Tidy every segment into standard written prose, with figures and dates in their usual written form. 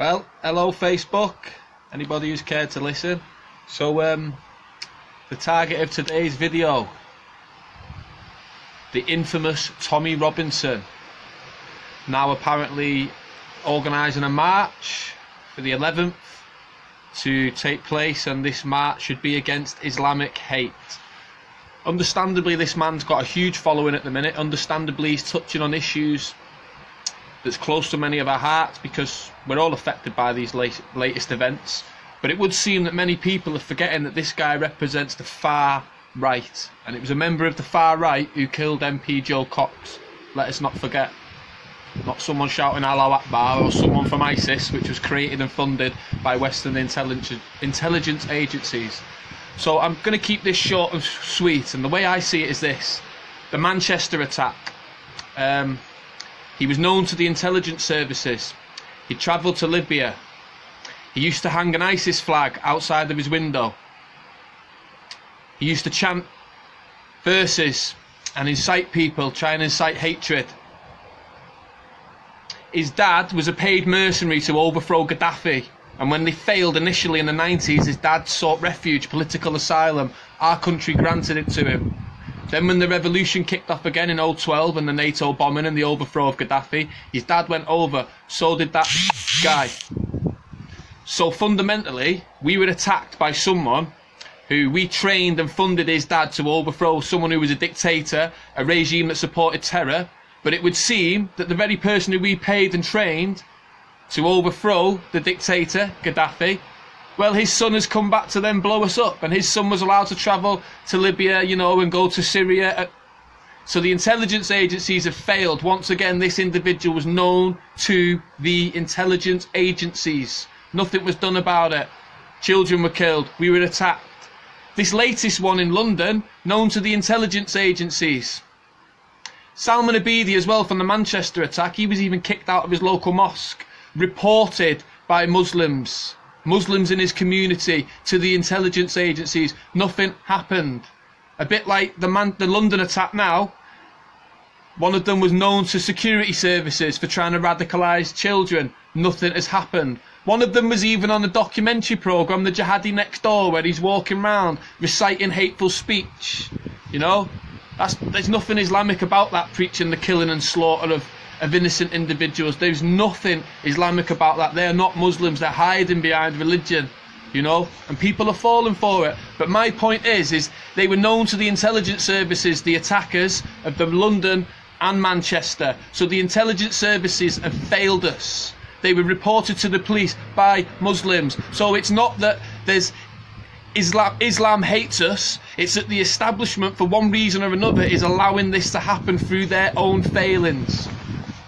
Well, hello Facebook, anybody who's cared to listen. So the target of today's video, the infamous Tommy Robinson, now apparently organising a march for the 11th to take place, and this march should be against Islamic hate. Understandably, this man's got a huge following at the minute. Understandably, he's touching on issues that's close to many of our hearts, because we're all affected by these latest events. But it would seem that many people are forgetting that this guy represents the far right, and it was a member of the far right who killed MP Joe Cox. Let us not forget. Not someone shouting Allahu Akbar or someone from ISIS, which was created and funded by Western intelligence agencies. So I'm going to keep this short and sweet, and the way I see it is this: the Manchester attack. He was known to the intelligence services. He travelled to Libya. He used to hang an ISIS flag outside of his window. He used to chant verses and incite people, try and incite hatred. His dad was a paid mercenary to overthrow Gaddafi, and when they failed initially in the 90s, his dad sought refuge, political asylum. Our country granted it to him. Then when the revolution kicked off again in 2012 and the NATO bombing and the overthrow of Gaddafi, his dad went over, so did that guy. So fundamentally, we were attacked by someone who we trained and funded his dad to overthrow, someone who was a dictator, a regime that supported terror. But it would seem that the very person who we paid and trained to overthrow the dictator, Gaddafi, well, his son has come back to then blow us up, and his son was allowed to travel to Libya, you know, and go to Syria. So the intelligence agencies have failed. Once again, this individual was known to the intelligence agencies. Nothing was done about it. Children were killed. We were attacked. This latest one in London, known to the intelligence agencies. Salman Abedi as well, from the Manchester attack. He was even kicked out of his local mosque. Reported by Muslims in his community to the intelligence agencies. Nothing happened. A bit like the London attack now. One of them was known to security services for trying to radicalise children. Nothing has happened. One of them was even on a documentary programme, The Jihadi Next Door, where he's walking around reciting hateful speech. You know, there's nothing Islamic about that, preaching the killing and slaughter of innocent individuals. There's nothing Islamic about that. They're not Muslims. They're hiding behind religion, you know, and people are falling for it. But my point is they were known to the intelligence services, the attackers of the London and Manchester. So the intelligence services have failed us. They were reported to the police by Muslims. So it's not that there's Islam hates us, it's that the establishment, for one reason or another, is allowing this to happen through their own failings.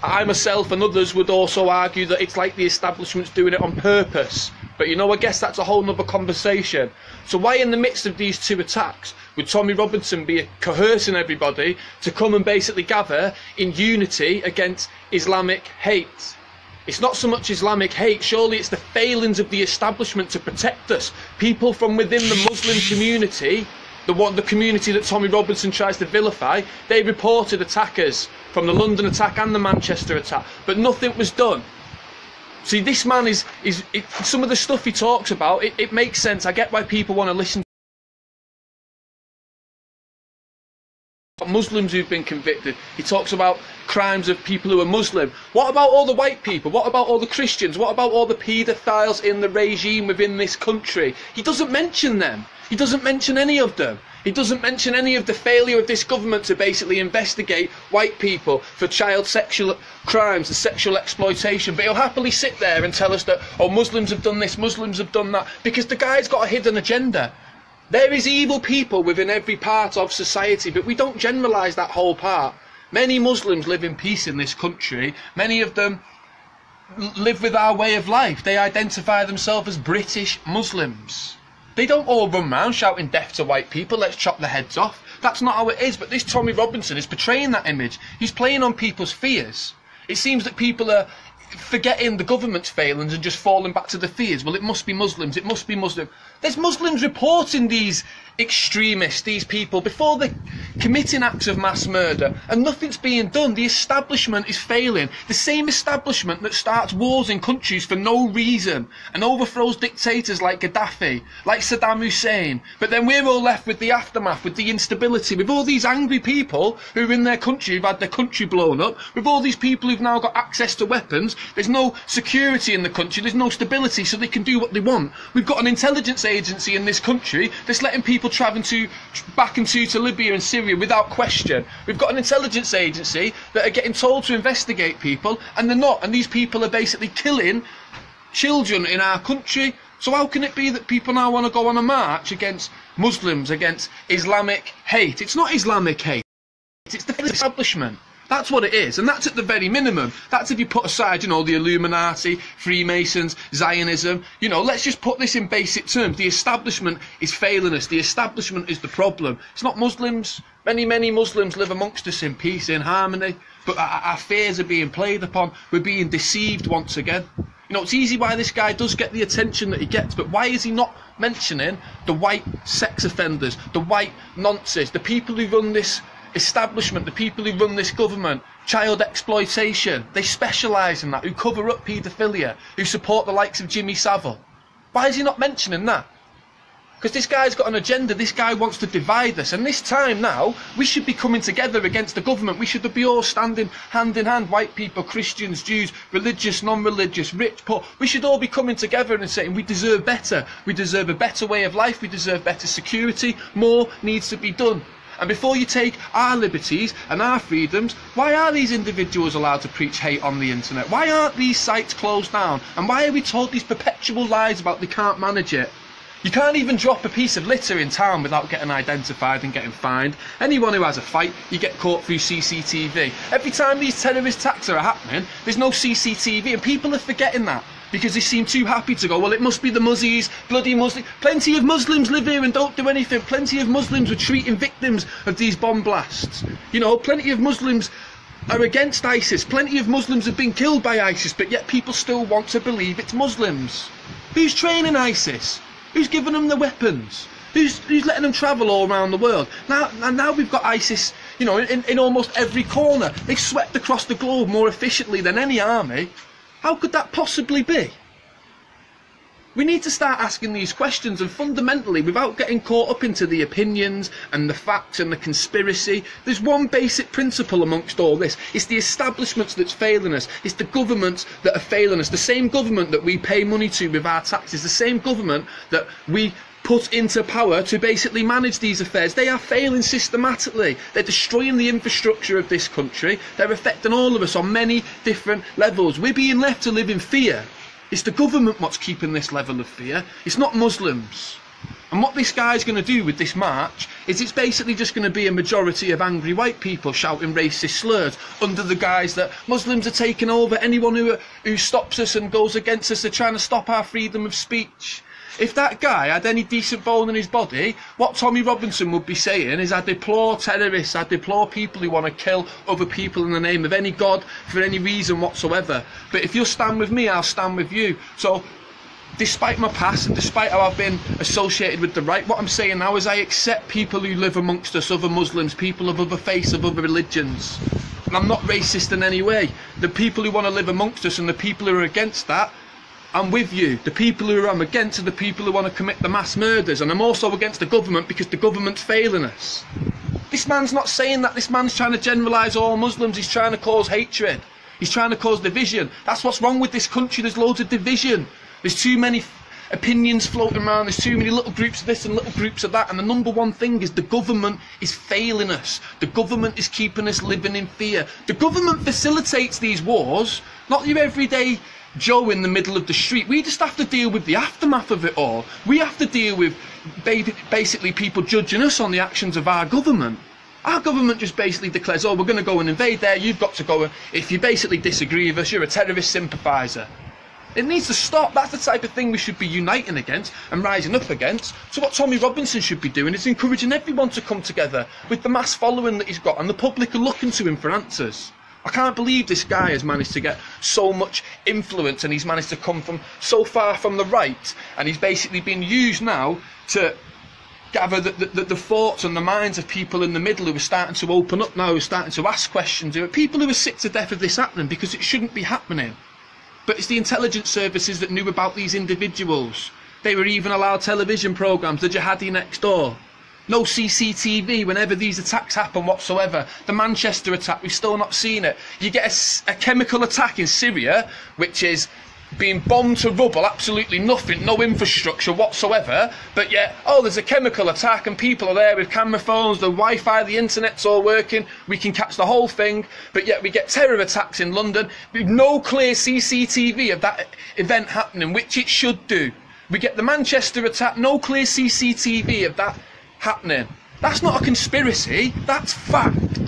I myself and others would also argue that it's like the establishment's doing it on purpose. But you know, I guess that's a whole nother conversation. So why in the midst of these two attacks would Tommy Robinson be coercing everybody to come and basically gather in unity against Islamic hate? It's not so much Islamic hate, surely it's the failings of the establishment to protect us. People from within the Muslim community, the community that Tommy Robinson tries to vilify, they reported attackers from the London attack and the Manchester attack, but nothing was done. See, this man some of the stuff he talks about, it makes sense. I get why people want to listen to Muslims who've been convicted. He talks about crimes of people who are Muslim. What about all the white people? What about all the Christians? What about all the paedophiles in the regime within this country? He doesn't mention them. He doesn't mention any of them. He doesn't mention any of the failure of this government to basically investigate white people for child sexual crimes and sexual exploitation. But he'll happily sit there and tell us that, oh, Muslims have done this, Muslims have done that, because the guy's got a hidden agenda. There is evil people within every part of society, but we don't generalise that whole part. Many Muslims live in peace in this country. Many of them live with our way of life. They identify themselves as British Muslims. They don't all run around shouting death to white people, let's chop their heads off. That's not how it is, but this Tommy Robinson is portraying that image. He's playing on people's fears. It seems that people are forgetting the government's failings and just falling back to the fears. Well, it must be Muslims, it must be Muslim. There's Muslims reporting these extremists, these people, before they're committing acts of mass murder, and nothing's being done. The establishment is failing. The same establishment that starts wars in countries for no reason and overthrows dictators like Gaddafi, like Saddam Hussein. But then we're all left with the aftermath, with the instability, with all these angry people who are in their country, who've had their country blown up, with all these people who've now got access to weapons. There's no security in the country, there's no stability, so they can do what they want. We've got an intelligence agency in this country that's letting people travel back to Libya and Syria without question. We've got an intelligence agency that are getting told to investigate people, and they're not, and these people are basically killing children in our country. So how can it be that people now want to go on a march against Muslims, against Islamic hate? It's not Islamic hate, it's the establishment. That's what it is, and that's at the very minimum. That's if you put aside, you know, the Illuminati, Freemasons, Zionism. You know, let's just put this in basic terms. The establishment is failing us. The establishment is the problem. It's not Muslims. Many Muslims live amongst us in peace, in harmony, but our fears are being played upon. We're being deceived once again. You know, it's easy why this guy does get the attention that he gets, but why is he not mentioning the white sex offenders, the white nonces, the people who run this establishment, the people who run this government, child exploitation? They specialise in that, who cover up paedophilia, who support the likes of Jimmy Savile. Why is he not mentioning that? Because this guy's got an agenda. This guy wants to divide us, and this time now we should be coming together against the government. We should be all standing hand in hand, white people, Christians, Jews, religious, non-religious, rich, poor. We should all be coming together and saying we deserve better. We deserve a better way of life. We deserve better security. More needs to be done. And before you take our liberties and our freedoms, why are these individuals allowed to preach hate on the internet? Why aren't these sites closed down? And why are we told these perpetual lies about they can't manage it? You can't even drop a piece of litter in town without getting identified and getting fined. Anyone who has a fight, you get caught through CCTV. Every time these terrorist attacks are happening, there's no CCTV, and people are forgetting that, because they seem too happy to go, well, it must be the Muzzies, bloody Muslims. Plenty of Muslims live here and don't do anything. Plenty of Muslims are treating victims of these bomb blasts. You know, plenty of Muslims are against ISIS. Plenty of Muslims have been killed by ISIS, but yet people still want to believe it's Muslims. Who's training ISIS? Who's giving them the weapons? Who's letting them travel all around the world? Now we've got ISIS, you know, in almost every corner. They've swept across the globe more efficiently than any army. How could that possibly be? We need to start asking these questions, and fundamentally, without getting caught up into the opinions and the facts and the conspiracy, there's one basic principle amongst all this. It's the establishments that's failing us. It's the governments that are failing us. The same government that we pay money to with our taxes, the same government that we put into power to basically manage these affairs. They are failing systematically. They're destroying the infrastructure of this country. They're affecting all of us on many different levels. We're being left to live in fear. It's the government what's keeping this level of fear. It's not Muslims. And what this guy's going to do with this march is it's basically just going to be a majority of angry white people shouting racist slurs under the guise that Muslims are taking over. Anyone who stops us and goes against us, they're trying to stop our freedom of speech. If that guy had any decent bone in his body, what Tommy Robinson would be saying is, I deplore terrorists, I deplore people who want to kill other people in the name of any god for any reason whatsoever. But if you'll stand with me, I'll stand with you. So, despite my past and despite how I've been associated with the right, what I'm saying now is I accept people who live amongst us, other Muslims, people of other faiths, of other religions. And I'm not racist in any way. The people who want to live amongst us and the people who are against that, I'm with you. The people who I'm against are the people who want to commit the mass murders, and I'm also against the government because the government's failing us. This man's not saying that. This man's trying to generalise all Muslims. He's trying to cause hatred. He's trying to cause division. That's what's wrong with this country. There's loads of division. There's too many opinions floating around. There's too many little groups of this and little groups of that, and the number one thing is the government is failing us. The government is keeping us living in fear. The government facilitates these wars, not your everyday Joe in the middle of the street. We just have to deal with the aftermath of it all. We have to deal with basically people judging us on the actions of our government. Our government just basically declares, oh, we're going to go and invade there, you've got to go, and if you basically disagree with us, you're a terrorist sympathiser. It needs to stop. That's the type of thing we should be uniting against and rising up against. So what Tommy Robinson should be doing is encouraging everyone to come together with the mass following that he's got, and the public are looking to him for answers. I can't believe this guy has managed to get so much influence, and he's managed to come from so far from the right, and he's basically been used now to gather the thoughts and the minds of people in the middle who are starting to open up now, who are starting to ask questions, people who are sick to death of this happening because it shouldn't be happening. But it's the intelligence services that knew about these individuals. They were even allowed television programmes, the jihadi next door. No CCTV whenever these attacks happen whatsoever. The Manchester attack, we've still not seen it. You get a chemical attack in Syria, which is being bombed to rubble, absolutely nothing, no infrastructure whatsoever, but yet, oh, there's a chemical attack and people are there with camera phones, the Wi-Fi, the internet's all working, we can catch the whole thing, but yet we get terror attacks in London with no clear CCTV of that event happening, which it should do. We get the Manchester attack, no clear CCTV of that happening. That's not a conspiracy, that's fact.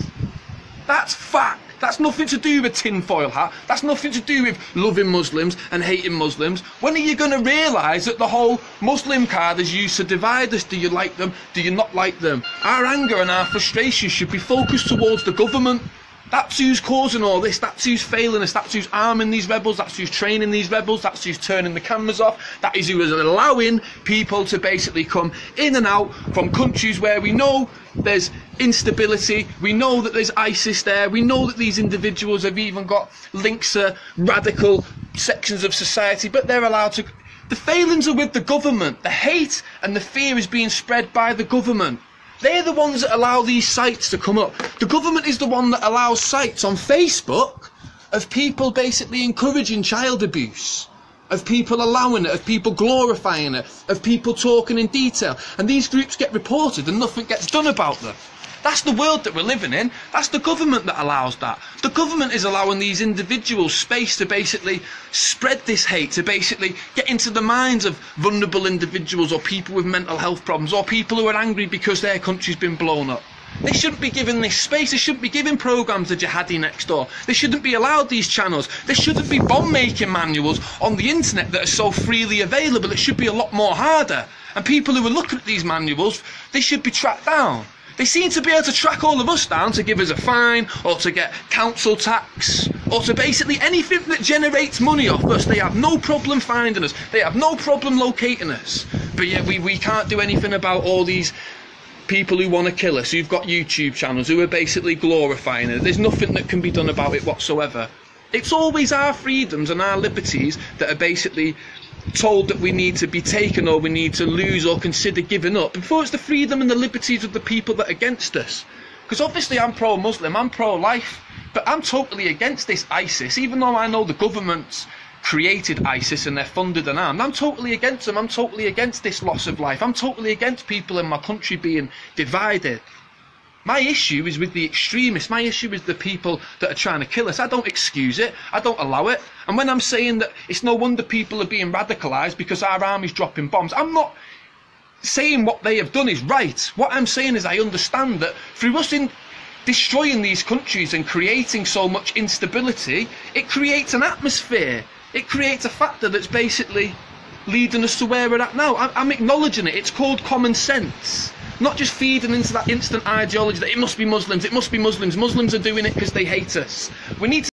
That's fact. That's nothing to do with tinfoil hat. That's nothing to do with loving Muslims and hating Muslims. When are you going to realise that the whole Muslim card is used to divide us? Do you like them? Do you not like them? Our anger and our frustration should be focused towards the government. That's who's causing all this, that's who's failing us, that's who's arming these rebels, that's who's training these rebels, that's who's turning the cameras off, that is who is allowing people to basically come in and out from countries where we know there's instability, we know that there's ISIS there, we know that these individuals have even got links to radical sections of society, but they're allowed to... The failings are with the government. The hate and the fear is being spread by the government. They're the ones that allow these sites to come up. The government is the one that allows sites on Facebook of people basically encouraging child abuse, of people allowing it, of people glorifying it, of people talking in detail. And these groups get reported and nothing gets done about them. That's the world that we're living in. That's the government that allows that. The government is allowing these individuals space to basically spread this hate, to basically get into the minds of vulnerable individuals or people with mental health problems or people who are angry because their country's been blown up. They shouldn't be given this space. They shouldn't be giving programmes to jihadi next door. They shouldn't be allowed these channels. There shouldn't be bomb-making manuals on the internet that are so freely available. It should be a lot more harder. And people who are looking at these manuals, they should be tracked down. They seem to be able to track all of us down to give us a fine, or to get council tax, or to basically anything that generates money off us. They have no problem finding us. They have no problem locating us. But yet we can't do anything about all these people who want to kill us, who've got YouTube channels, who are basically glorifying it. There's nothing that can be done about it whatsoever. It's always our freedoms and our liberties that are basically told that we need to be taken or we need to lose or consider giving up, before it's the freedom and the liberties of the people that are against us. Because obviously I'm pro-Muslim, I'm pro-life, but I'm totally against this ISIS, even though I know the government's created ISIS and they're funded and armed. I'm totally against them. I'm totally against this loss of life. I'm totally against people in my country being divided. My issue is with the extremists. My issue is the people that are trying to kill us. I don't excuse it. I don't allow it. And when I'm saying that it's no wonder people are being radicalised because our army's dropping bombs, I'm not saying what they have done is right. What I'm saying is I understand that through us in destroying these countries and creating so much instability, it creates an atmosphere. It creates a factor that's basically leading us to where we're at now. I'm acknowledging it. It's called common sense. Not just feeding into that instant ideology that it must be Muslims, it must be Muslims. Muslims are doing it because they hate us. We need to